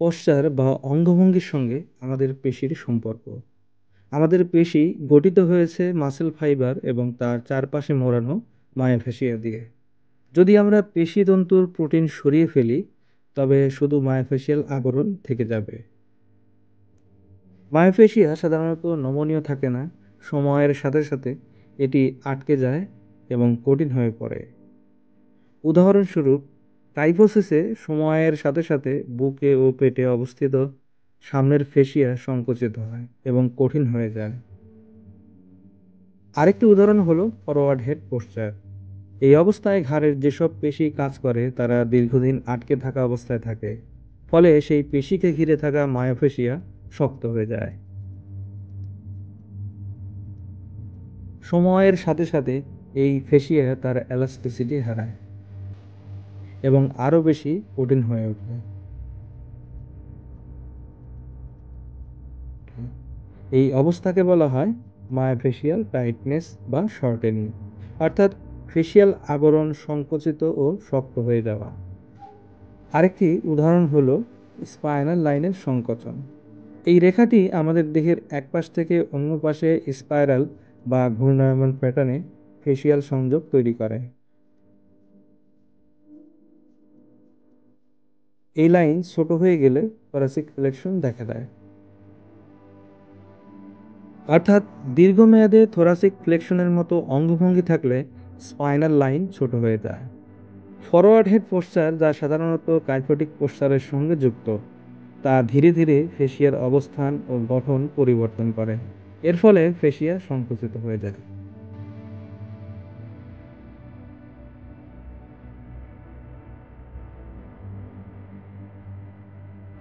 Posture বা অঙ্গভঙ্গির সঙ্গে আমাদের পেশির সম্পর্ক। আমাদের পেশি গঠিত হয়েছে মাসেল ফাইবার এবং তার চারপাশে মোড়ানো মায়োফেসিয়া দিয়ে। যদি আমরা পেশিতন্তুর প্রোটিন সরিয়ে ফেলি, তবে শুধু মায়োফেসিয়াল আবরণ থেকে যাবে। মায়োফেসিয়া সাধারণত নমনীয় থাকে না। সময়ের সাথে সাথে এটি আটকে যায় এবং কঠিন হয়ে পড়ে। উদাহরণস্বরূপ, কাইফোসিসে সময়ের সাথে সাথে বুকে ও পেটে অবস্থিত সামনের ফেসিয়া সংকুচিত হয় এবং কঠিন হয়ে যায়। আরেকটি উদাহরণ হলো ফরওয়ার্ড হেড পোশ্চার। এই অবস্থায় ঘাড়ের যেসব পেশি কাজ করে তারা দীর্ঘদিন আটকে থাকা অবস্থায় থাকে, ফলে সেই পেশিকে ঘিরে থাকা মায়োফেসিয়া শক্ত হয়ে যায়। সময়ের সাথে সাথে এই ফেসিয়া তার এলাস্টিসিটি হারায় এবং আরও বেশি কঠিন হয়ে ওঠে। এই অবস্থাকে বলা হয় মায়োফেসিয়াল টাইটনেস বা শর্টেনিং, অর্থাৎ ফেসিয়াল আবরণ সংকুচিত ও শক্ত হয়ে যাওয়া। আরেকটি উদাহরণ হলো স্পাইনাল লাইনের সংকোচন। এই রেখাটি আমাদের দেহের এক পাশ থেকে অন্য পাশে স্পাইরাল বা ঘূর্ণায়মান প্যাটার্নে ফেসিয়াল সংযোগ তৈরি করে। এই লাইন ছোট হয়ে গেলে থোরাসিক ফ্লেকশন দেখা দেয়, অর্থাৎ দীর্ঘমেয়াদে থোরাসিক ফ্লেকশনের মতো অঙ্গভঙ্গি থাকলে স্পাইনাল লাইন ছোট হয়ে যায়। ফরওয়ার্ড হেড পোশ্চার, যা সাধারণত কাইফোটিক পোশ্চারের সঙ্গে যুক্ত, তা ধীরে ধীরে ফেসিয়ার অবস্থান ও গঠন পরিবর্তন করে। এর ফলে ফেসিয়া সংকুচিত হয়ে যায়।